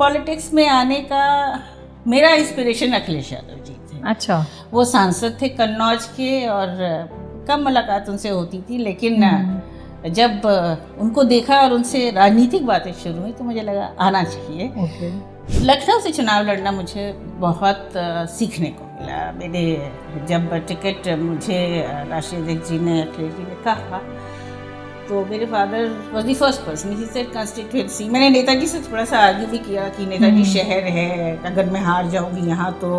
Politics में आने का मेरा इंस्पिरेशन अखिलेश यादव जी थे। अच्छा। वो सांसद थे कन्नौज के और कम मुलाकात उनसे होती थी, लेकिन जब उनको देखा और उनसे राजनीतिक बातें शुरू हुई तो मुझे लगा आना चाहिए। लखनऊ से चुनाव लड़ना मुझे बहुत सीखने को मिला। मेरे जब टिकट मुझे राष्ट्रीय अध्यक्ष जी ने, अखिलेश जी ने कहा तो मेरे father was the first person he said constituency. मैंने नेताजी से थोड़ा सा आर्ग्यू भी किया कि नेताजी शहर है, अगर मैं हार जाऊंगी यहाँ तो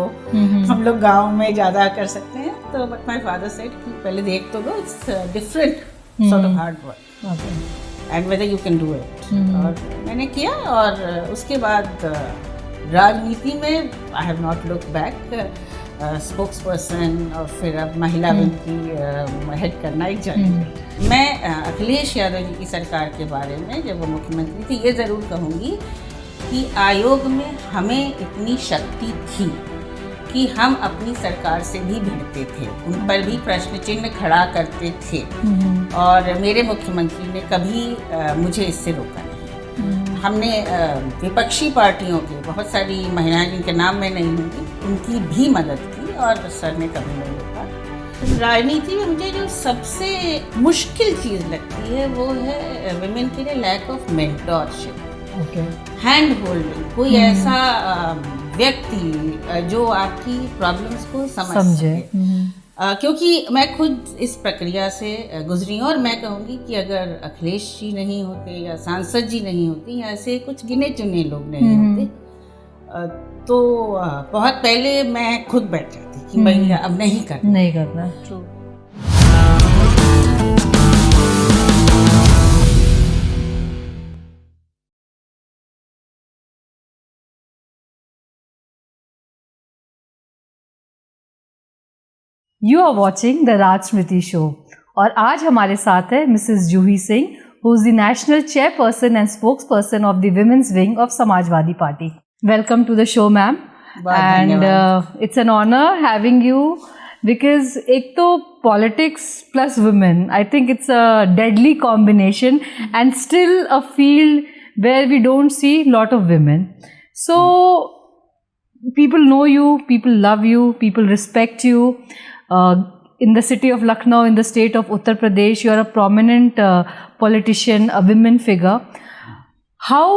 हम लोग गांव में ज़्यादा कर सकते हैं। तो बट माय फादर सेड कि पहले देख तो लो, it's different sort of hard work and whether you can do it. और मैंने किया और उसके बाद राजनीति में I have not look back. Spokesperson और फिर अब महिला विंग की हेड करना एक जर्नी। मैं अखिलेश यादव जी की सरकार के बारे में, जब वो मुख्यमंत्री थी, ये ज़रूर कहूँगी कि आयोग में हमें इतनी शक्ति थी कि हम अपनी सरकार से भी भिड़ते थे, उन पर भी प्रश्न चिन्ह खड़ा करते थे और मेरे मुख्यमंत्री ने कभी मुझे इससे रोका नहीं। हमने विपक्षी पार्टियों के बहुत सारी महिलाएं जिनके नाम मैं नहीं लूँगी, उनकी भी मदद की और सर ने कभी नहीं रोका। राजनीति में मुझे जो सबसे मुश्किल चीज़ लगती है वो है विमेन के लिए lack of mentorship, hand holding. कोई ऐसा व्यक्ति जो आपकी प्रॉब्लम्स को समझे। क्योंकि मैं खुद इस प्रक्रिया से गुजरी हूँ और मैं कहूँगी कि अगर अखिलेश जी नहीं होते या सांसद जी नहीं होती या ऐसे कुछ गिने चुने लोग नहीं होते तो बहुत पहले मैं खुद बैठ जाती कि मैं अब नहीं करना। True. You are watching the Raj Smriti show और आज हमारे साथ है Mrs Juhi Singh, who is the national chairperson and spokesperson of the women's wing of Samajwadi party. Welcome to the show ma'am, and it's an honour having you because एक तो politics plus women, I think it's a deadly combination and still a field where we don't see lot of women. So people know you, people love you, people respect you. In the city of Lucknow, in the state of Uttar Pradesh, you are a prominent politician, a women figure. How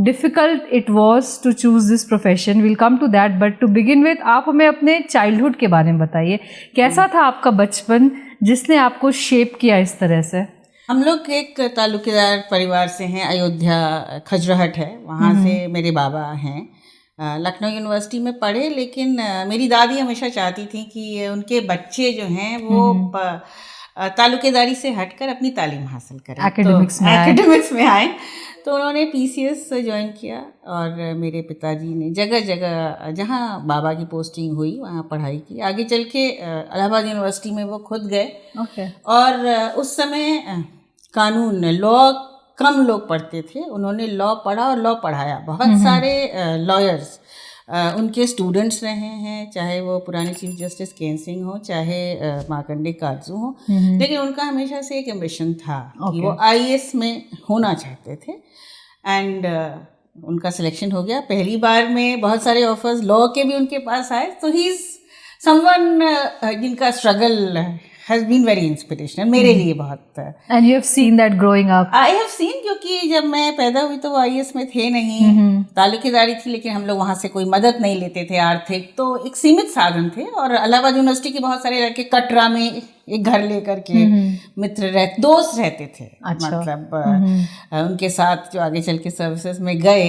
difficult it was to choose this profession? We'll come to that, but to begin with, आप हमें अपने childhood के बारे में बताइए. कैसा था आपका बचपन जिसने आपको शेप किया इस तरह से? हम लोग एक तालुकेदार परिवार से हैं, अयोध्या खजराहट है, वहाँ से मेरे बाबा हैं। लखनऊ यूनिवर्सिटी में पढ़े, लेकिन मेरी दादी हमेशा चाहती थी कि उनके बच्चे जो हैं वो तालुकेदारी से हटकर अपनी तालीम हासिल करें, एकेडमिक्स में आए। तो उन्होंने पीसीएस ज्वाइन किया और मेरे पिताजी ने जगह जगह जहाँ बाबा की पोस्टिंग हुई वहाँ पढ़ाई की। आगे चल के इलाहाबाद यूनिवर्सिटी में वो खुद गए और उस समय कानून लॉ कम लोग पढ़ते थे, उन्होंने लॉ पढ़ा और लॉ पढ़ाया। बहुत सारे लॉयर्स उनके स्टूडेंट्स रहे हैं, चाहे वो पुराने चीफ जस्टिस केन सिंह हो, चाहे मार्कंडे काजू हो, लेकिन उनका हमेशा से एक एम्बिशन था कि वो आईएएस में होना चाहते थे एंड उनका सिलेक्शन हो गया। पहली बार में बहुत सारे ऑफर्स लॉ के भी उनके पास आए, तो ही इज़ समवन जिनका struggle has been very inspirational मेरे लिए बहुत। And you have seen that growing up? I have seen, क्योंकि जब मैं पैदा हुई तो वो आईएएस में थे नहीं, तालुकेदारी थी, लेकिन हम लोग वहाँ से कोई मदद नहीं लेते थे आर्थिक, तो एक सीमित साधन थे। और इलाहाबाद यूनिवर्सिटी के बहुत सारे लड़के कटरा में एक घर लेकर के दोस्त रहते थे। अच्छा। मतलब उनके साथ जो आगे चल के सर्विसेज में गए।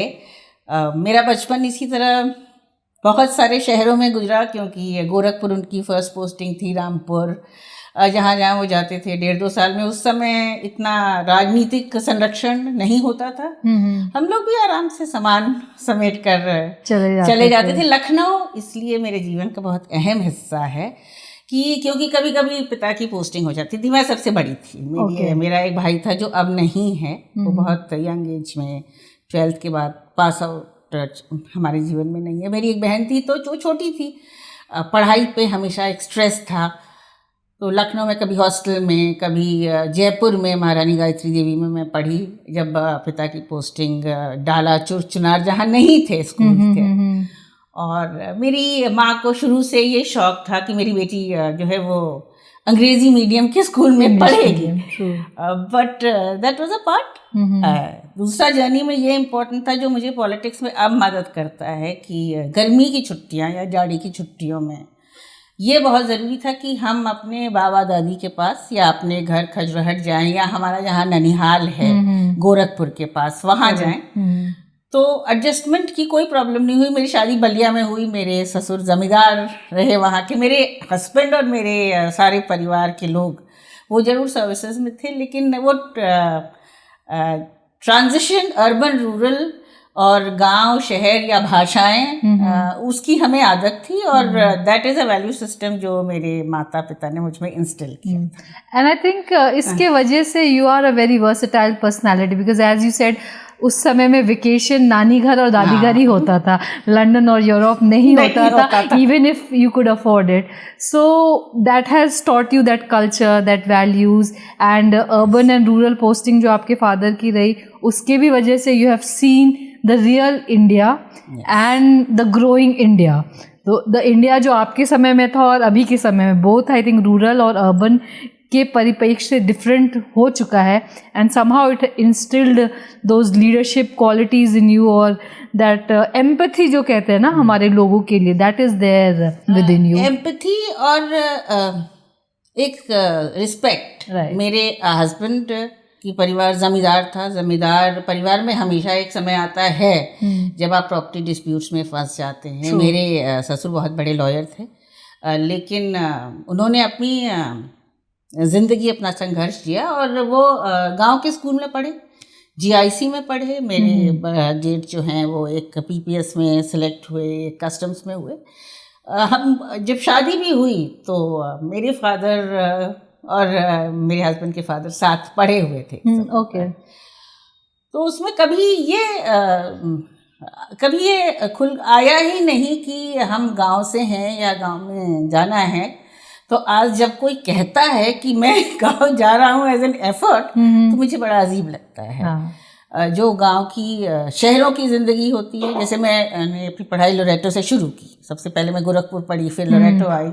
मेरा बचपन इसी तरह बहुत सारे शहरों में गुजरा, क्योंकि गोरखपुर उनकी फर्स्ट पोस्टिंग थी, रामपुर, जहाँ जहाँ वो जाते थे 1.5-2 साल में। उस समय इतना राजनीतिक संरक्षण नहीं होता था, हम लोग भी आराम से सामान समेट कर चले जाते थे। लखनऊ इसलिए मेरे जीवन का बहुत अहम हिस्सा है कि क्योंकि कभी कभी पिता की पोस्टिंग हो जाती थी। मैं सबसे बड़ी थी, मेरा एक भाई था जो अब नहीं है, वो बहुत यंग एज में 12th के बाद पास आउट हमारे जीवन में नहीं है। मेरी एक बहन थी तो जो छोटी थी, पढ़ाई पे हमेशा एक स्ट्रेस था। तो लखनऊ में कभी हॉस्टल में, कभी जयपुर में महारानी गायत्री देवी में मैं पढ़ी, जब पिता की पोस्टिंग डाला चुनार जहाँ नहीं थे स्कूल थे। और मेरी माँ को शुरू से ये शौक था कि मेरी बेटी जो है वो अंग्रेजी मीडियम के स्कूल में पढ़ेगी, but that was a part. दूसरा जर्नी में ये इम्पोर्टेंट था जो मुझे पॉलिटिक्स में अब मदद करता है कि गर्मी की छुट्टियाँ या जाड़ी की छुट्टियों में ये बहुत ज़रूरी था कि हम अपने बाबा दादी के पास या अपने घर खजरहट जाएं, या हमारा जहाँ ननिहाल है गोरखपुर के पास वहाँ जाएं। तो एडजस्टमेंट की कोई प्रॉब्लम नहीं हुई। मेरी शादी बलिया में हुई, मेरे ससुर जमींदार रहे वहाँ के, मेरे हस्बैंड और मेरे सारे परिवार के लोग वो ज़रूर सर्विसेज में थे, लेकिन वो ट्रांजिशन अर्बन रूरल और गांव शहर या भाषाएं उसकी हमें आदत थी, और that is a value system जो मेरे माता पिता ने मुझ में इंस्टिल किया। एंड आई थिंक इसके वजह से you are a very versatile personality, because as you said उस समय में वेकेशन नानी घर और दादी घर ही होता था, लंदन और यूरोप नहीं होता था, even if you could afford it. So that has taught you that culture, that values, and urban and rural posting जो आपके फादर की रही, उसके भी वजह से you have seen the real India and the growing India. तो the India जो आपके समय में था और अभी के समय में, बोथ आई थिंक रूरल और अर्बन के परिप्रेक्ष्य से डिफरेंट हो चुका है, and somehow it instilled those leadership qualities in you, और दैट एम्पैथी जो कहते हैं ना हमारे लोगों के लिए, that is there within you. Empathy और एक रिस्पेक्ट। मेरे हस्बैंड की परिवार जमींदार था। जमींदार परिवार में हमेशा एक समय आता है जब आप प्रॉपर्टी डिस्प्यूट्स में फंस जाते हैं। मेरे ससुर बहुत बड़े लॉयर थे, लेकिन उन्होंने अपनी ज़िंदगी अपना संघर्ष किया, और वो गांव के स्कूल में पढ़े, जीआईसी में पढ़े। मेरे जेठ जो हैं वो एक पीपीएस में सिलेक्ट हुए, एक कस्टम्स में हुए। हम जब शादी भी हुई तो मेरे फादर और मेरे हस्बैंड के फादर साथ पढ़े हुए थे। ओके। तो उसमें कभी ये खुल आया ही नहीं कि हम गांव से हैं या गांव में जाना है। तो आज जब कोई कहता है कि मैं गांव जा रहा हूँ एज एन एफर्ट, तो मुझे बड़ा अजीब लगता है। जो गांव की शहरों की ज़िंदगी होती है, जैसे मैंने अपनी पढ़ाई लोरेटो से शुरू की। सबसे पहले मैं गोरखपुर पढ़ी, फिर लोरेटो आई।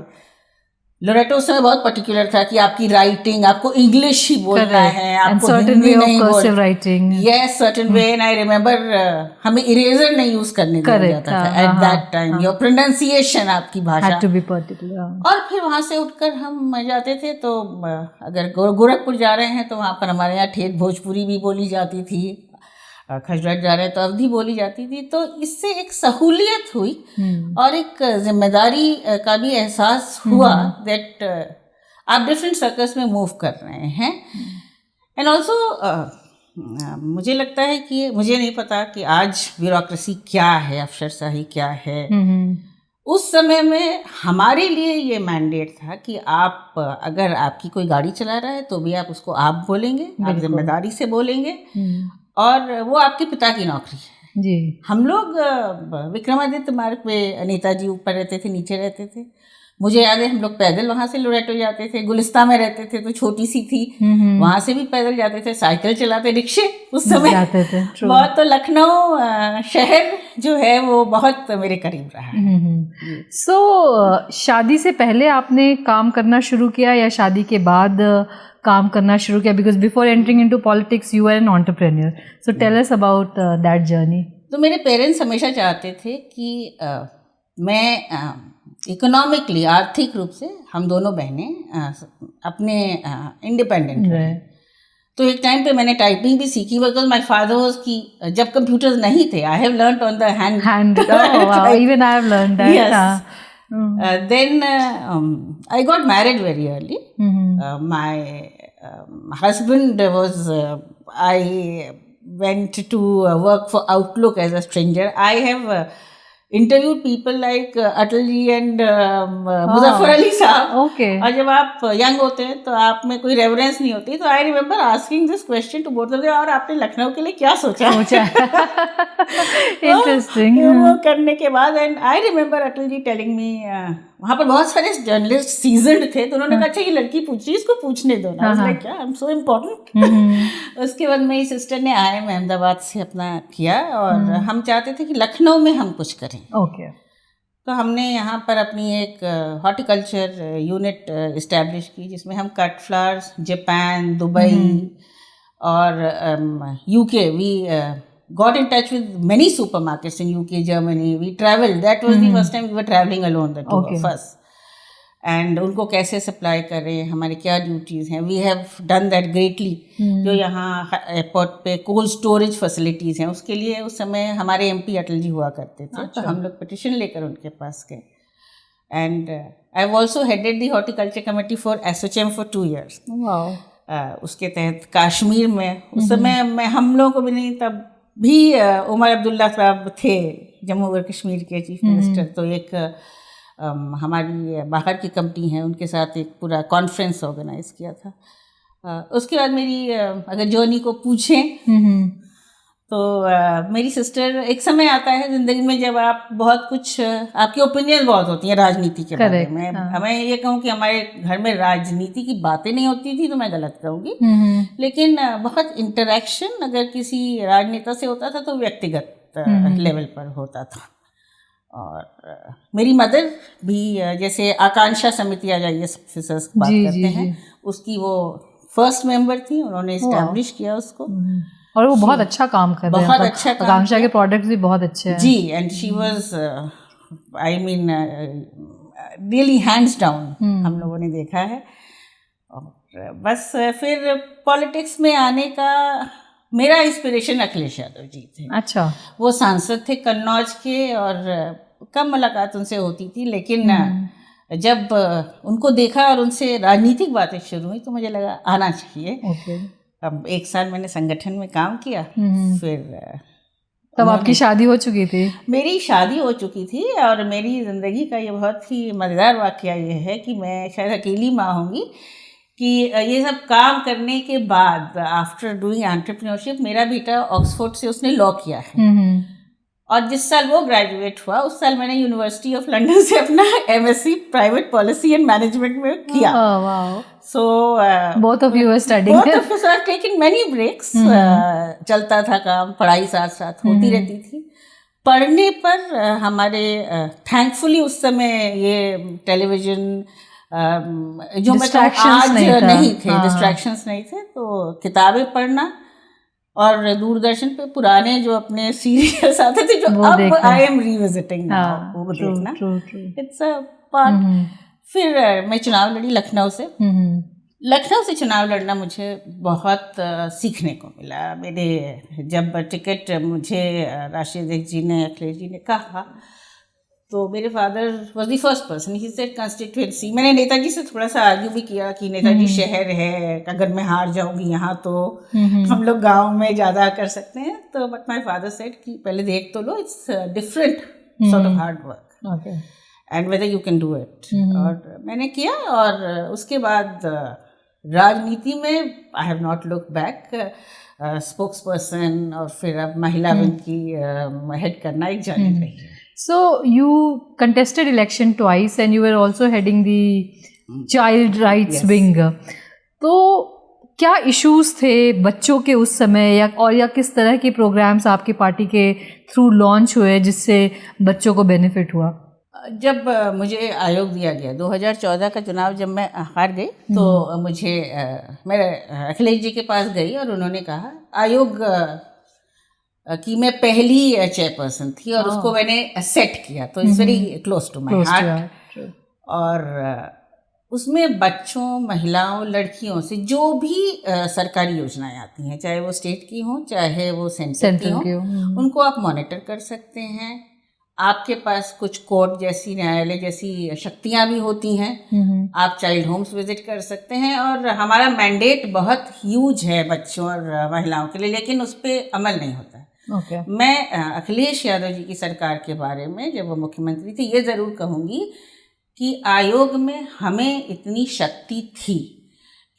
लोरेटो उस समय बहुत पर्टिकुलर था कि आपकी राइटिंग, आपको इंग्लिश ही बोलना है, आपको हिंदी नहीं बोलना। Yes, certain way. And I remember हमें इरेजर नहीं यूज करने दिया जाता था at that time. Your pronunciation, आपकी भाषा हैड टू बी पर्टिकुलर। और फिर वहाँ से उठकर हम जाते थे, तो अगर गोरखपुर जा रहे हैं तो वहाँ पर हमारे यहाँ ठेठ भोजपुरी भी बोली जाती थी, खजराट जा रहे हैं तो अवधी बोली जाती थी। तो इससे एक सहूलियत हुई और एक जिम्मेदारी का भी एहसास हुआ दैट आप डिफरेंट सर्कल्स में मूव कर रहे हैं। एंड ऑल्सो मुझे लगता है कि मुझे नहीं पता कि आज ब्यूरोक्रेसी क्या है, अफसरशाही क्या है। उस समय में हमारे लिए ये मैंडेट था कि आप अगर आपकी कोई गाड़ी चला रहा है तो भी आप उसको आप बोलेंगे, आप जिम्मेदारी से बोलेंगे, और वो आपके पिता की नौकरी है जी। हम लोग विक्रमादित्य मार्ग पे, नेताजी ऊपर रहते थे, नीचे रहते थे। मुझे याद है हम लोग पैदल वहाँ से लोरेटो जाते थे। गुलिस्तान में रहते थे तो छोटी सी थी, वहाँ से भी पैदल जाते थे। साइकिल चलाते, रिक्शे उस समय जाते थे बहुत। तो लखनऊ शहर जो है वो बहुत मेरे करीब रहा है। सो शादी से पहले आपने काम करना शुरू किया या शादी के बाद काम करना शुरू किया? Because before entering into politics you are an entrepreneur, so tell us about that journey. तो मेरे पेरेंट्स हमेशा चाहते थे कि मैं इकोनॉमिकली, आर्थिक रूप से हम दोनों बहनें अपने इंडिपेंडेंट रहे। तो एक टाइम पे मैंने टाइपिंग भी सीखी, बिकॉज माय फादर वाज कि जब कंप्यूटर्स नहीं थे, I have learned on the hand. Even I have learned that. Then I got married very early. My husband was, I went to work for Outlook as a stranger. I have interviewed people like Atal ji and Muzaffar Ali साहब. Okay. और जब आप young होते हैं तो आप में कोई रेफरेंस नहीं होती, तो I remember asking this question to both of them, और आपने लखनऊ के लिए क्या सोचा? इंटरेस्टिंग. वो करने के बाद and I remember Atal ji telling me, वहाँ पर बहुत सारे जर्नलिस्ट सीजन्ड थे, तो उन्होंने कहा अच्छा ये लड़की पूछ रही है, इसको पूछने दो ना. लाइक क्या, आई एम सो इम्पोर्टेंट. उसके बाद मेरी सिस्टर ने IIM अहमदाबाद से अपना किया, और हम चाहते थे कि लखनऊ में हम कुछ करें. ओके. तो हमने यहाँ पर अपनी एक हॉर्टिकल्चर यूनिट इस्टेब्लिश की, जिसमें हम कट फ्लावर्स, जापान, दुबई और UK, we got in touch with many supermarkets in UK, Germany. We traveled. That was the first time we were traveling alone, the two of us. And उनको कैसे supply करें, हमारे क्या duties हैं. We have done that greatly. जो यहाँ airport पे cold storage facilities हैं, उसके लिए उस समय हमारे MP अटल जी हुआ करते थे. तो हम लोग पिटिशन लेकर उनके पास गए. And I have also headed the horticulture committee for SHM for 2 years. उसके तहत कश्मीर में उस समय मैं, हम लोगों को भी नहीं, तब भी उमर अब्दुल्ला साहब थे जम्मू और कश्मीर के चीफ मिनिस्टर. तो एक हमारी बाहर की कंपनी है, उनके साथ एक पूरा कॉन्फ्रेंस ऑर्गेनाइज किया था. उसके बाद मेरी अगर जर्नी को पूछें तो मेरी सिस्टर, एक समय आता है ज़िंदगी में जब आप बहुत कुछ, आपकी ओपिनियन बहुत होती हैं राजनीति के बारे में. मैं ये कहूँ कि हमारे घर में राजनीति की बातें नहीं होती थी तो मैं गलत कहूँगी, लेकिन बहुत इंटरेक्शन अगर किसी राजनेता से होता था तो व्यक्तिगत लेवल पर होता था. और मेरी मदर भी, जैसे आकांक्षा समिति IAS ऑफिसर्स बात करते हैं, उसकी वो फर्स्ट मेंबर थी. उन्होंने इस्टेब्लिश किया उसको, और वो बहुत अच्छा काम कर रहे हैं. बहुत अच्छा काम. आकांक्षा के प्रोडक्ट्स भी बहुत अच्छे हैं. जी. And she was, I mean, really hands down हम लोगों ने देखा है. और बस फिर पॉलिटिक्स में आने का मेरा इंस्पिरेशन अखिलेश यादव जी थे. अच्छा. वो सांसद थे कन्नौज के, और कम मुलाकात उनसे होती थी, लेकिन जब उनको देखा और उनसे राजनीतिक बातें शुरू हुई तो मुझे लगा आना चाहिए. ओके. अब 1 साल मैंने संगठन में काम किया. फिर तब आपकी शादी हो चुकी थी? मेरी शादी हो चुकी थी, और मेरी ज़िंदगी का ये बहुत ही मज़ेदार वाक़या ये है कि मैं शायद अकेली माँ होंगी कि ये सब काम करने के बाद, आफ्टर डूइंग एंटरप्रेन्योरशिप, मेरा बेटा ऑक्सफोर्ड से उसने लॉ किया है. और जिस साल वो ग्रेजुएट हुआ उस साल मैंने यूनिवर्सिटी ऑफ लंदन से अपना MSc private policy and management में किया. So both of you were studying. Both of us have taken many breaks. चलता था काम, पढ़ाई साथ साथ होती रहती थी. पढ़ने पर हमारे थैंकफुली उस समय ये टेलीविजन जो मतलब आज नहीं थे, डिस्ट्रैक्शंस नहीं थे, तो किताबें पढ़ना और दूरदर्शन पे पुराने जो अपने सीरियल्स आते थे जो अब आई एम रिविजिटिंग नाउ, वो देखना. It's a part. फिर मैं चुनाव लड़ी लखनऊ से. लखनऊ से चुनाव लड़ना मुझे बहुत सीखने को मिला. मेरे जब टिकट मुझे राष्ट्रीय अध्यक्ष जी ने, अखिलेश जी ने कहा, तो मेरे father was the first person, he said constituency. मैंने नेताजी से थोड़ा सा आर्ग्यू भी किया कि नेताजी शहर है, अगर मैं हार जाऊंगी यहाँ तो हम लोग गांव में ज़्यादा कर सकते हैं. तो बट माय फादर सेड कि पहले देख तो लो, it's different sort of hard work and whether you can do it. और मैंने किया, और उसके बाद राजनीति में I have not look back. Spokesperson और फिर अब महिला विंग की हेड करना एक जर्नी रही है. So you contested election twice and you were also heading the child rights wing. तो क्या इश्यूज थे बच्चों के उस समय, या किस तरह के प्रोग्राम्स आपकी पार्टी के थ्रू लॉन्च हुए जिससे बच्चों को बेनिफिट हुआ? जब मुझे आयोग दिया गया 2014 का चुनाव, जब मैं हार गई तो मुझे मैं अखिलेश जी के पास गई और उन्होंने कहा, आयोग कि मैं पहली चेयरपर्सन थी और उसको मैंने सेट किया, तो it's very close to my heart. और उसमें बच्चों, महिलाओं, लड़कियों से जो भी सरकारी योजनाएं आती हैं, चाहे वो स्टेट की हों चाहे वो सेंट्रल की हों, उनको आप मॉनिटर कर सकते हैं. आपके पास कुछ कोर्ट जैसी, न्यायालय जैसी शक्तियां भी होती हैं. आप चाइल्ड होम्स विजिट कर सकते हैं. और हमारा मैंडेट बहुत ह्यूज है बच्चों और महिलाओं के लिए, लेकिन उस पर अमल नहीं होता है. Okay. मैं अखिलेश यादव जी की सरकार के बारे में, जब वो मुख्यमंत्री थे, ये ज़रूर कहूँगी कि आयोग में हमें इतनी शक्ति थी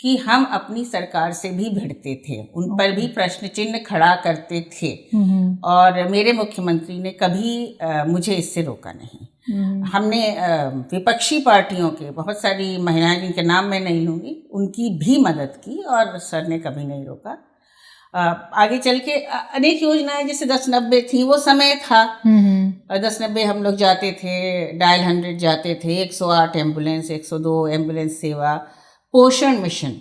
कि हम अपनी सरकार से भी भिड़ते थे, उन पर भी प्रश्न चिन्ह खड़ा करते थे, और मेरे मुख्यमंत्री ने कभी मुझे इससे रोका नहीं। हमने विपक्षी पार्टियों के बहुत सारी महिलाएं जिनके नाम मैं नहीं लूँगी, उनकी भी मदद की और सर ने कभी नहीं रोका। आगे चल के अनेक योजनाएं जैसे 1090 थी, वो समय था। 1090 हम लोग जाते थे, डायल 100 जाते थे, 108 एम्बुलेंस, 102 एम्बुलेंस सेवा, पोषण मिशन,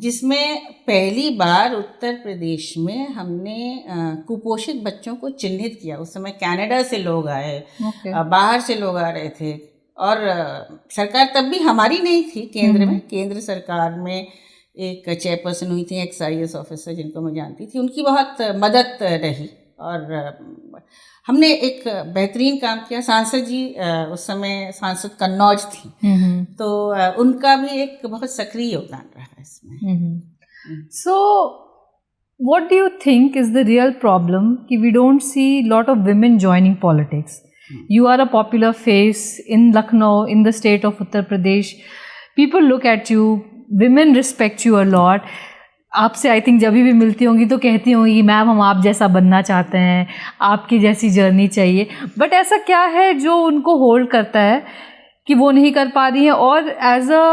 जिसमें पहली बार उत्तर प्रदेश में हमने कुपोषित बच्चों को चिन्हित किया। उस समय कनाडा से लोग आए, बाहर से लोग आ रहे थे, और सरकार तब भी हमारी नहीं थी केंद्र में। केंद्र सरकार में एक चेयरपर्सन हुई थी, XIS ऑफिसर जिनको मैं जानती थी, उनकी बहुत मदद रही, और हमने एक बेहतरीन काम किया। सांसद जी उस समय सांसद कन्नौज थी, तो उनका भी एक बहुत सक्रिय योगदान रहा इसमें। So what do you think is the real problem कि we don't see lot of women joining politics? You are a popular face in Lucknow, in the state of Uttar Pradesh. People look at you, women respect you a lot. आपसे I think जब भी मिलती होंगी तो कहती होंगी कि ma'am हम आप जैसा बनना चाहते हैं, आपकी जैसी जर्नी चाहिए। बट ऐसा क्या है जो उनको होल्ड करता है कि वो नहीं कर पा रही हैं? और as a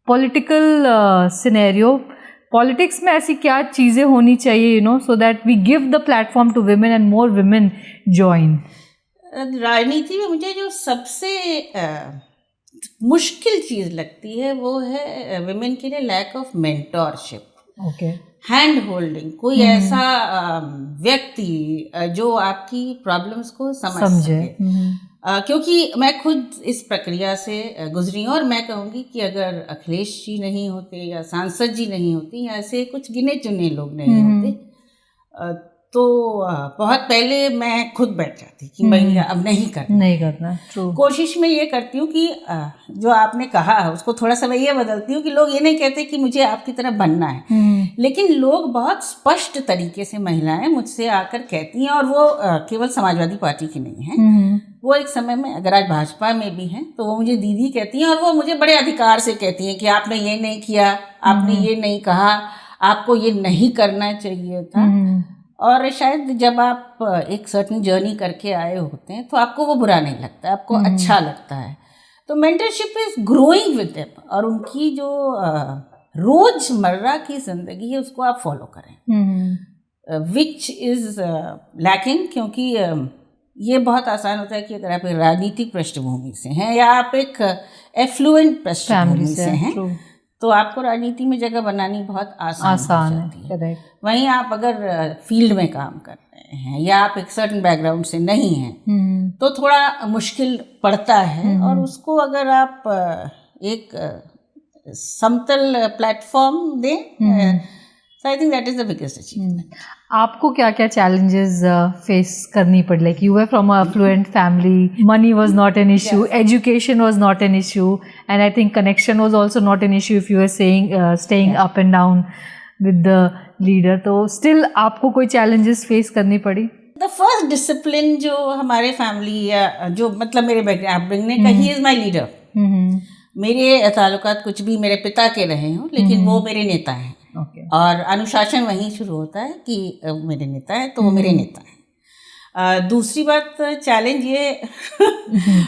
political scenario, politics में ऐसी क्या चीज़ें होनी चाहिए, so that we give the platform to women and more women join? राजनीति में मुझे जो सबसे मुश्किल चीज़ लगती है वो है विमेन के लिए lack of mentorship, hand holding. कोई ऐसा व्यक्ति जो आपकी प्रॉब्लम्स को समझ सके। क्योंकि मैं खुद इस प्रक्रिया से गुजरी हूँ, और मैं कहूँगी कि अगर अखिलेश जी नहीं होते या सांसद जी नहीं होती या ऐसे कुछ गिने चुने लोग नहीं होते, तो बहुत पहले मैं खुद बैठ जाती कि मैं अब नहीं करना। कोशिश में ये करती हूँ कि जो आपने कहा उसको थोड़ा सा मैं ये बदलती हूँ कि लोग ये नहीं कहते कि मुझे आपकी तरह बनना है, लेकिन लोग बहुत स्पष्ट तरीके से महिलाएं मुझसे आकर कहती हैं, और वो केवल समाजवादी पार्टी की नहीं है, वो एक समय में अगर आज भाजपा में भी हैं तो वो मुझे दीदी कहती हैं, और वो मुझे बड़े अधिकार से कहती हैं कि आपने ये नहीं किया, आपने ये नहीं कहा, आपको ये नहीं करना चाहिए था। और शायद जब आप एक सर्टेन जर्नी करके आए होते हैं तो आपको वो बुरा नहीं लगता, आपको अच्छा लगता है। तो mentorship is growing with them, और उनकी जो रोजमर्रा की जिंदगी है उसको आप फॉलो करें, विच इज लैकिंग। क्योंकि ये बहुत आसान होता है कि अगर आप एक राजनीतिक पृष्ठभूमि से हैं या आप एक एफ्लुएंट पृष्ठभूमि से हैं, तो आपको राजनीति में जगह बनानी बहुत आसान है। वहीं आप अगर फील्ड में काम कर रहे हैं या आप एक सर्टेन बैकग्राउंड से नहीं हैं, तो थोड़ा मुश्किल पड़ता है, और उसको अगर आप एक समतल प्लेटफॉर्म दें, so I think that is the biggest achievement. आपको क्या क्या challenges face करनी पड़ी? Like you were from a affluent family, money was not an issue, education was not an issue, and I think connection was also not an issue if you were staying up and down with the leader. तो still आपको कोई challenges face करनी पड़ी? The first discipline जो हमारे family या जो मतलब मेरे upbringing ने कही is my leader. मेरे ताल्लुकात कुछ भी मेरे पिता के रहे हों, लेकिन वो मेरे नेता हैं। और अनुशासन वहीं शुरू होता है कि मेरे नेता है तो वो मेरे नेता है। दूसरी बात चैलेंज ये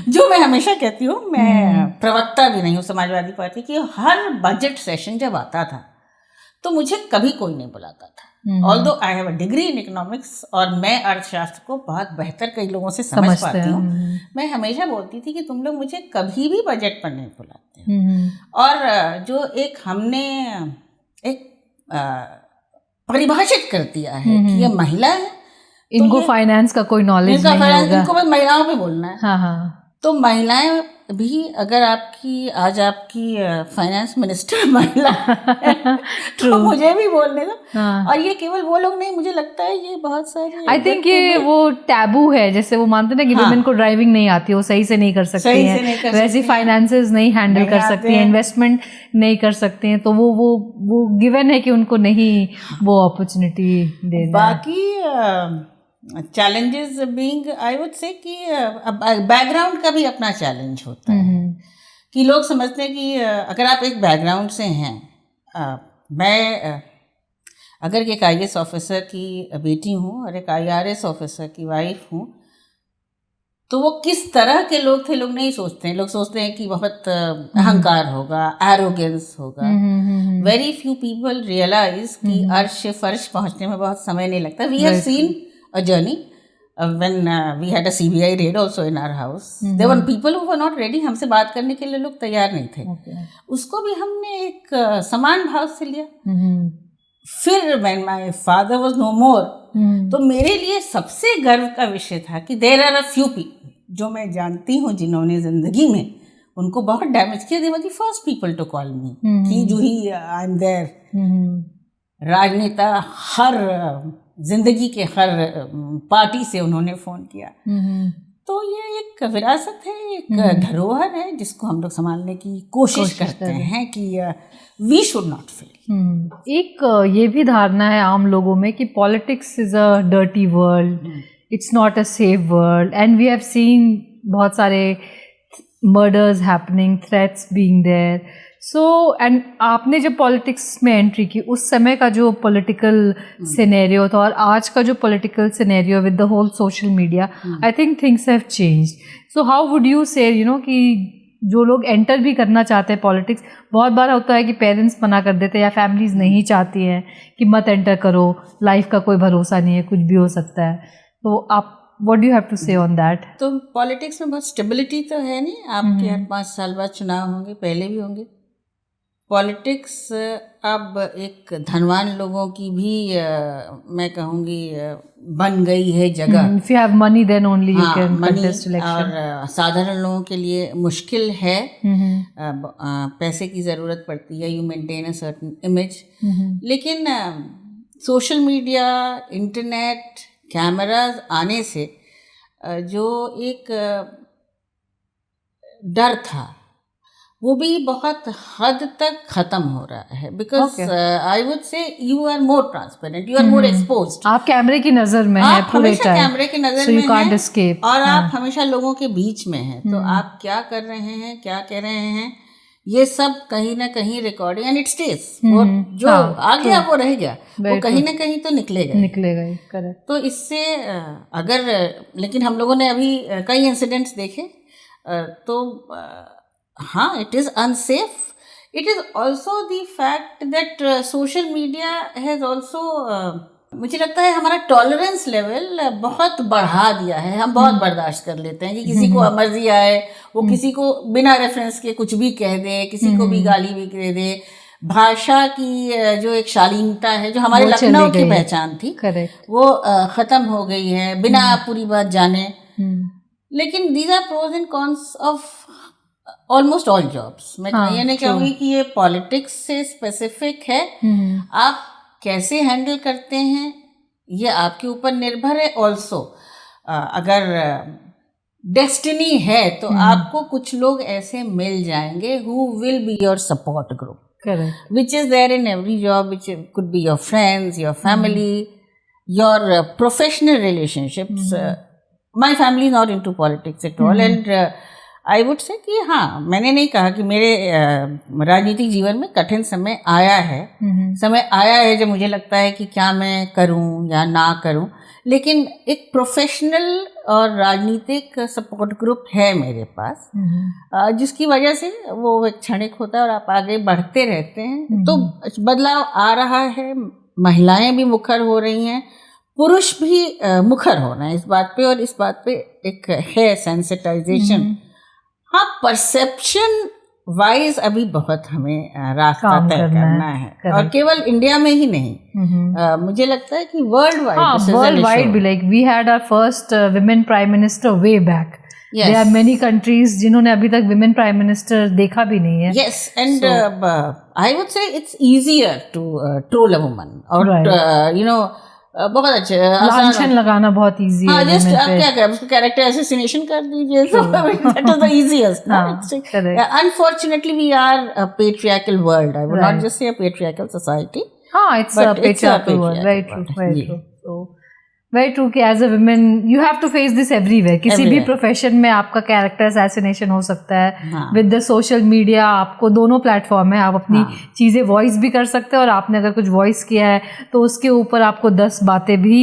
जो मैं हमेशा कहती हूँ, मैं प्रवक्ता भी नहीं हूँ समाजवादी पार्टी की, हर बजट सेशन जब आता था तो मुझे कभी कोई नहीं बुलाता था, although I have a degree in economics और मैं अर्थशास्त्र को बहुत बेहतर कई लोगों से समझ पाती हूँ। मैं हमेशा बोलती थी कि तुम लोग मुझे कभी भी बजट पर नहीं बुलाते। और जो एक हमने एक परिभाषित कर दिया है कि ये महिला है, इनको फाइनेंस का कोई नॉलेज नहीं होगा, इनको बस महिलाओं पे बोलना है। हाँ। तो महिलाएं भी अगर आज आपकी फाइनेंस मिनिस्टर महिला तो मुझे भी बोलने दो। हाँ. और ये केवल वो लोग नहीं, मुझे लगता है ये बहुत सारे आई थिंक ये वो टैबू है, जैसे वो मानते ना कि वुमेन को ड्राइविंग नहीं आती, वो सही से नहीं कर सकती हैं, वैसे फाइनेंसेस नहीं हैंडल कर सकती हैं, इन्वेस्टमेंट नहीं कर सकती हैं, तो वो गिवन है कि उनको नहीं वो अपॉर्चुनिटी देना। बाकी चैलेंजेस बीइंग, आई वुड से कि बैकग्राउंड का भी अपना चैलेंज होता है कि लोग समझते हैं कि अगर आप एक बैकग्राउंड से हैं, मैं अगर एक IAS ऑफिसर की बेटी हूँ और एक IRS ऑफिसर की वाइफ हूँ, तो वो किस तरह के लोग थे लोग नहीं सोचते हैं। लोग सोचते हैं कि बहुत अहंकार होगा, एरोगेंस होगा। वेरी फ्यू पीपल रियलाइज कि अर्श फर्श पहुँचने में बहुत समय नहीं लगता। We have seen a journey when we had a CBI raid also in our house. There were people who were not ready. हमसे बात करने के लिए लोग तैयार नहीं थे। उसको भी हमने एक समान भाव से लिया। फिर when my father was no more, तो मेरे लिए सबसे गर्व का विषय था कि there are a few people जो मैं जानती हूँ जिन्होंने जिंदगी में उनको बहुत डैमेज किया। They were the first people to call me कि जूही I'm there। राजनेता हर जिंदगी के हर पार्टी से उन्होंने फ़ोन किया। तो ये एक विरासत है, एक धरोहर है जिसको हम लोग संभालने की कोशिश करते हैं कि वी शुड नॉट फेल। एक ये भी धारणा है आम लोगों में कि politics is a dirty world, it's not a safe world, and we have seen बहुत सारे murders happening, threats being there. So and आपने जब पॉलिटिक्स में एंट्री की, उस समय का जो पॉलिटिकल सिनेरियो था और आज का जो political scenario with the whole social media, I think things have changed. So how would you say कि जो लोग एंटर भी करना चाहते हैं पॉलिटिक्स, बहुत बार होता है कि पेरेंट्स मना कर देते हैं या फैमिलीज नहीं चाहती हैं कि मत एंटर करो, लाइफ का कोई भरोसा नहीं है, कुछ भी हो सकता है, तो आप what do you have to say on that? तो पॉलिटिक्स में बहुत स्टेबिलिटी तो है नहीं। आपके हर 5 साल बाद चुनाव होंगे, पहले भी होंगे। पॉलिटिक्स अब एक धनवान लोगों की भी मैं कहूँगी बन गई है जगह। If you have money then only you can contest election। और साधारण लोगों के लिए मुश्किल है। पैसे की ज़रूरत पड़ती है, you maintain a certain image. लेकिन सोशल मीडिया, इंटरनेट, कैमराज आने से जो एक डर था वो भी बहुत हद तक ख़त्म हो रहा है। Because I would say you are more transparent, you are more exposed. आप कैमरे की नज़र में हैं पूरे टाइम, कैमरे की नज़र में हैं और आप हमेशा लोगों के बीच में हैं। तो आप क्या कर रहे हैं, क्या कह रहे हैं, ये सब कहीं ना कहीं रिकॉर्डिंग एंड इट स्टेज। जो आ गया वो रह गया, वो कहीं ना कहीं तो निकलेगा ही। करेक्ट। तो इससे अगर, लेकिन हम लोगों ने अभी कई इंसिडेंट्स देखे, तो हाँ, it is unsafe. It is also the fact that social media has also, मुझे लगता है हमारा टॉलरेंस लेवल बहुत बढ़ा दिया है। हम बहुत बर्दाश्त कर लेते हैं कि किसी को मर्जी आए, वो किसी को बिना रेफरेंस के कुछ भी कह दे, किसी को भी गाली भी दे दे। भाषा की जो एक शालीनता है, जो हमारे लखनऊ की पहचान थी, वो ख़त्म हो गई है बिना पूरी बात जाने। लेकिन these are pros and cons of almost all jobs. मैं ये नहीं कहूँगी कि ये पॉलिटिक्स से स्पेसिफिक है। आप कैसे हैंडल करते हैं ये आपके ऊपर निर्भर है। ऑल्सो अगर डेस्टिनी है तो आपको कुछ लोग ऐसे मिल जाएंगे who will be your support group, which is there in every job, which could be your friends, your family, your professional relationships. My family is not into politics at all, and I would say कि हाँ, मैंने नहीं कहा कि मेरे राजनीतिक जीवन में कठिन समय आया है। समय आया है जब मुझे लगता है कि क्या मैं करूँ या ना करूँ, लेकिन एक प्रोफेशनल और राजनीतिक सपोर्ट ग्रुप है मेरे पास, जिसकी वजह से वो एक क्षणिक होता है और आप आगे बढ़ते रहते हैं। तो बदलाव आ रहा है, महिलाएं भी मुखर हो रही हैं, पुरुष भी मुखर हो रहे हैं इस बात पे, और इस बात पे एक है सेंसिटाइजेशन। हाँ, परसेप्शन वाइज अभी बहुत हमें रास्ता तय करना है, और केवल इंडिया में ही नहीं, मुझे लगता है कि वर्ल्ड वाइड भी, like we had our first women prime minister way back Yes. There are many countries जिन्होंने अभी तक women prime minister देखा भी नहीं है. Yes, and I would say it's easier to troll a woman or Right. बहुत अच्छे लांछन लगाना बहुत easy हाँ, है just women आप पे. क्या करें, उसको कैरेक्टर एसेसिनेशन कर दीजिए. So that is the easiest. correct. Unfortunately, we are a patriarchal world. I would Right. not just say a patriarchal society. हाँ, it's a patriarchal world. Very true, very true. So very true कि as a woman you have to face this everywhere. किसी भी profession में आपका character assassination हो सकता है. With the social media आपको दोनों प्लेटफॉर्म है, आप अपनी चीज़ें वॉइस भी कर सकते हैं और आपने अगर कुछ वॉइस किया है तो उसके ऊपर आपको 10 बातें भी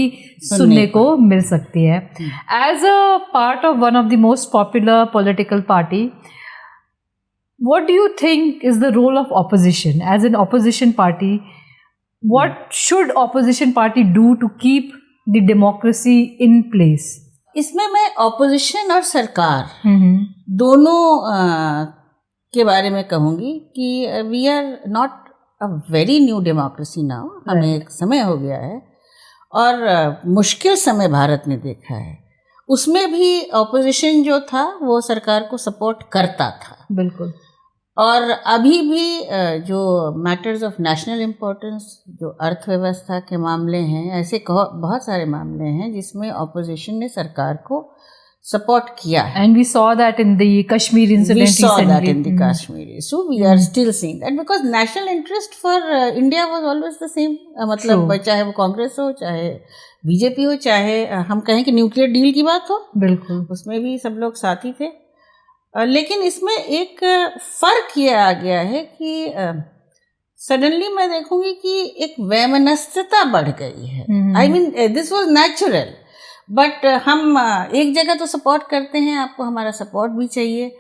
सुनने को मिल सकती है. As a part of one of the most popular political party, what do you think is the role of opposition? As an opposition party, what should opposition party do to keep the democracy in place? इसमें मैं opposition और सरकार दोनों के बारे में कहूँगी कि we are not a very new democracy now. हमें एक समय हो गया है और मुश्किल समय भारत ने देखा है. उसमें भी ऑपोजिशन जो था वो सरकार को सपोर्ट करता था. बिल्कुल. और अभी भी जो मैटर्स ऑफ नेशनल इम्पोर्टेंस, जो अर्थव्यवस्था के मामले हैं, ऐसे बहुत सारे मामले हैं जिसमें ऑपोजिशन ने सरकार को सपोर्ट किया है. And we saw that in the Kashmir incident. We saw that in the Kashmir. So we are still seeing that because national interest for India was always the same. मतलब चाहे वो कांग्रेस हो, चाहे बीजेपी हो, चाहे हम कहें कि न्यूक्लियर डील की बात हो, बिल्कुल उसमें भी सब लोग साथी थे. लेकिन इसमें एक फ़र्क ये आ गया है कि सडनली मैं देखूंगी कि एक वैमनस्यता बढ़ गई है. I mean this was natural, but हम एक जगह तो सपोर्ट करते हैं, आपको हमारा सपोर्ट भी चाहिए.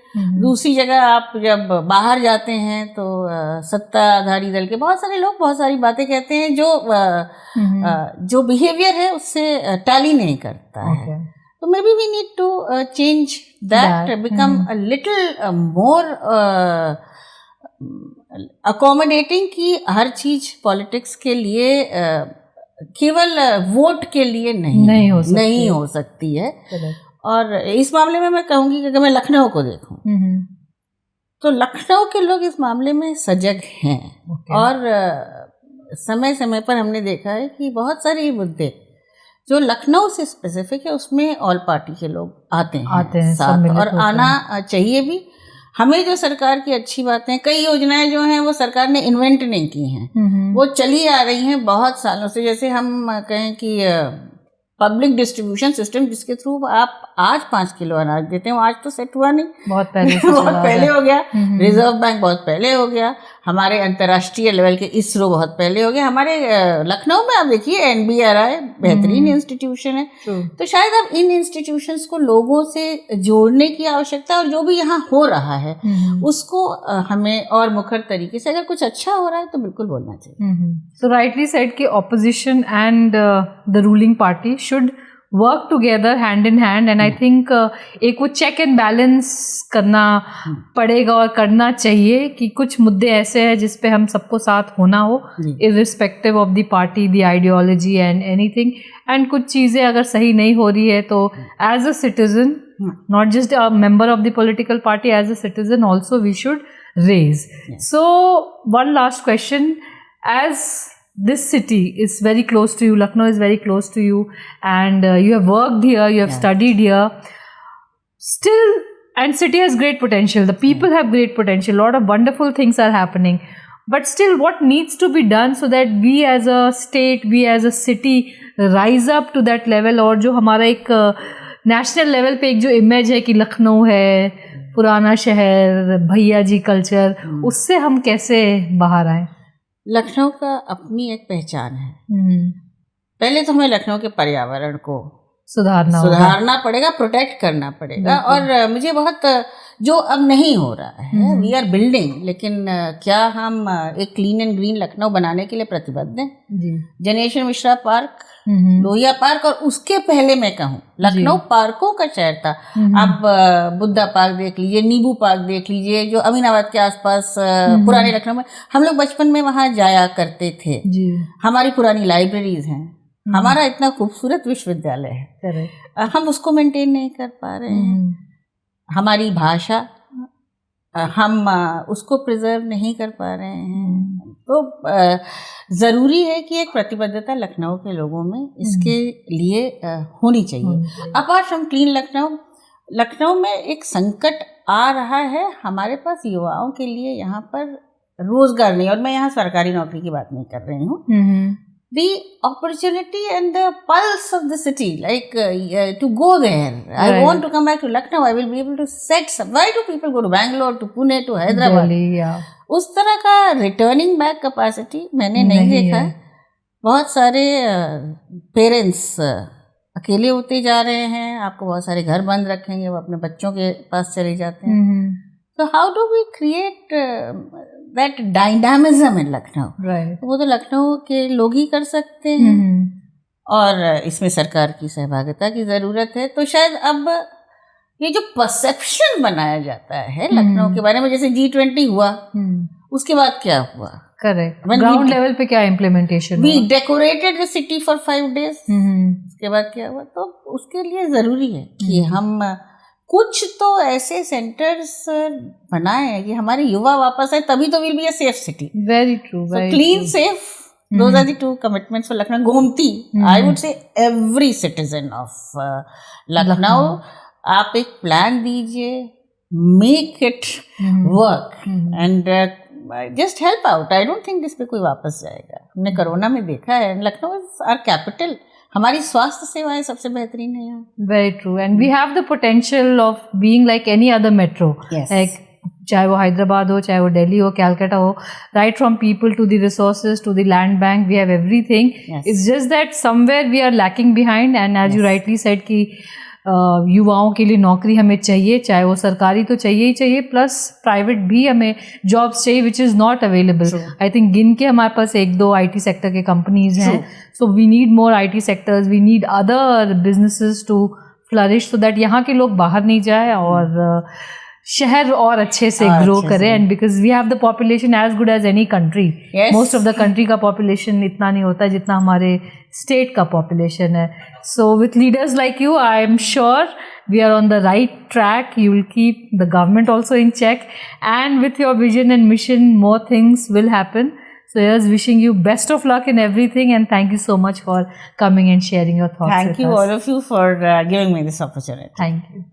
दूसरी जगह आप जब बाहर जाते हैं तो सत्ताधारी दल के बहुत सारे लोग बहुत सारी बातें कहते हैं जो बिहेवियर है उससे टैली नहीं करता है. So maybe we need to change that. Become a little more accommodating कि हर चीज पॉलिटिक्स के लिए केवल वोट के लिए नहीं हो सकती है. और इस मामले में मैं कहूँगी कि अगर मैं लखनऊ को देखूँ तो लखनऊ के लोग इस मामले में सजग हैं. और समय समय पर हमने देखा है कि बहुत सारे मुद्दे जो लखनऊ से स्पेसिफिक है उसमें ऑल पार्टी के लोग आते हैं साथ, और आना चाहिए भी. हमें जो सरकार की अच्छी बातें, कई योजनाएं जो हैं वो सरकार ने इन्वेंट नहीं की हैं, वो चली आ रही हैं बहुत सालों से. जैसे हम कहें कि पब्लिक डिस्ट्रीब्यूशन सिस्टम जिसके थ्रू आप आज 5 किलो अनाज देते हैं, वो आज तो सेट हुआ नहीं, बहुत पहले बहुत पहले हो गया. रिजर्व बैंक बहुत पहले हो गया. हमारे अंतर्राष्ट्रीय लेवल के इसरो बहुत पहले हो गया. हमारे लखनऊ में आप देखिए NBRI बेहतरीन इंस्टीट्यूशन है. तो शायद अब इन इंस्टीट्यूशंस को लोगों से जोड़ने की आवश्यकता, और जो भी यहाँ हो रहा है उसको हमें और मुखर तरीके से, अगर कुछ अच्छा हो रहा है तो बिल्कुल बोलना चाहिए. So rightly said कि opposition and the ruling party should work together hand in hand, and I think एक वो check and balance करना पड़ेगा और करना चाहिए कि कुछ मुद्दे ऐसे हैं जिस पे हम सबको साथ होना हो, irrespective of the party, the ideology and anything. and कुछ चीज़ें अगर सही नहीं हो रही है तो as a citizen, not just a member of the political party, as a citizen also we should raise. So one last question. As this city is very close to you, Lucknow is very close to you, and you have worked here, you have studied here. Still, and city has great potential. The people have great potential. A lot of wonderful things are happening. But still, what needs to be done so that we as a state, we as a city rise up to that level? और जो हमारा एक national level पे एक जो image है कि लखनऊ है, पुराना शहर, भैया जी कल्चर, उससे हम कैसे बाहर आए? लखनऊ का अपनी एक पहचान है. पहले तो हमें लखनऊ के पर्यावरण को सुधारना पड़ेगा, प्रोटेक्ट करना पड़ेगा. और मुझे बहुत जो अब नहीं हो रहा है, वी आर बिल्डिंग, लेकिन क्या हम एक क्लीन एंड ग्रीन लखनऊ बनाने के लिए प्रतिबद्ध हैं? जनेश्वर मिश्रा पार्क, लोहिया पार्क, और उसके पहले मैं कहूँ लखनऊ पार्कों का शहर था. आप बुद्धा पार्क देख लीजिए, नींबू पार्क देख लीजिए, जो अमीनाबाद के आसपास पुराने लखनऊ में हम लोग बचपन में वहाँ जाया करते थे. हमारी पुरानी लाइब्रेरीज हैं, हमारा इतना खूबसूरत विश्वविद्यालय है, हम उसको मेंटेन नहीं कर पा रहे हैं. हमारी भाषा हम उसको प्रिजर्व नहीं कर पा रहे हैं। तो ज़रूरी है कि एक प्रतिबद्धता लखनऊ के लोगों में इसके लिए होनी चाहिए। अपार्ट फ्रॉम क्लीन लखनऊ में एक संकट आ रहा है हमारे पास युवाओं के लिए, यहाँ पर रोजगार नहीं। और मैं यहाँ सरकारी नौकरी की बात नहीं कर रही हूँ। The opportunity and the pulse of the city, like to go there. I want to come back to Lucknow. I will be able to set some. Why do people go to Bangalore, to Pune, to Hyderabad? Delhi, yeah. उस तरह का returning back capacity मैंने नहीं देखा है। बहुत सारे parents अकेले होते जा रहे हैं, आपको बहुत सारे घर बंद रखेंगे, वो अपने बच्चों के पास चले जाते हैं। तो how do we create that dynamism in Lucknow? वो तो लखनऊ के लोग ही कर सकते हैं और इसमें सरकार की सहभागिता की ज़रूरत है। तो शायद अब ये जो परसेप्शन बनाया जाता है लखनऊ के बारे में, जैसे G20 हुआ, उसके बाद क्या हुआ? करेक्ट, ग्राउंड लेवल पे क्या implementation? We decorated the city for 5 days। उसके बाद क्या हुआ? तो उसके लिए ज़रूरी है कि हम कुछ तो ऐसे सेंटर्स बनाए कि हमारे युवा वापस आए, तभी तो will be a safe city. Very true, very clean, safe, those are the 2 commitments for Lucknow. Gomti, I would say every citizen of Lucknow, आप एक प्लान दीजिए, make it work and just help out. I don't think इस पे कोई वापस जाएगा। हमने corona में देखा है, लखनऊ इज आवर कैपिटल, हमारी स्वास्थ्य सेवाएं सबसे बेहतरीन है यहाँ। Very true, and we have the potential of being like any other metro, like चाहे वो हैदराबाद हो, चाहे वो दिल्ली हो, कैलकाटा हो, right from people to the resources to the land bank, we have everything. It's just that somewhere we are lacking behind. And as you rightly said कि युवाओं के लिए नौकरी हमें चाहिए, चाहे वो सरकारी तो चाहिए ही चाहिए, प्लस प्राइवेट भी हमें जॉब्स चाहिए, which is not available. I think गिन के हमारे पास 1-2 IT सेक्टर के कंपनीज हैं। So we need more IT sectors, we need other businesses to flourish, so that यहाँ के लोग बाहर नहीं जाए और शहर और अच्छे से ग्रो करे। And because we have the population as good as any country. Most of the country का पॉपुलेशन इतना नहीं होता जितना हमारे स्टेट का पॉपुलेशन है। So with leaders like you, I am sure we are on the right track. You will keep the government also in check, and with your vision and mission more things will happen. So yes, wishing you best of luck in everything, and thank you so much for coming and sharing your thoughts. Thank you all of you for giving me this opportunity. Thank you.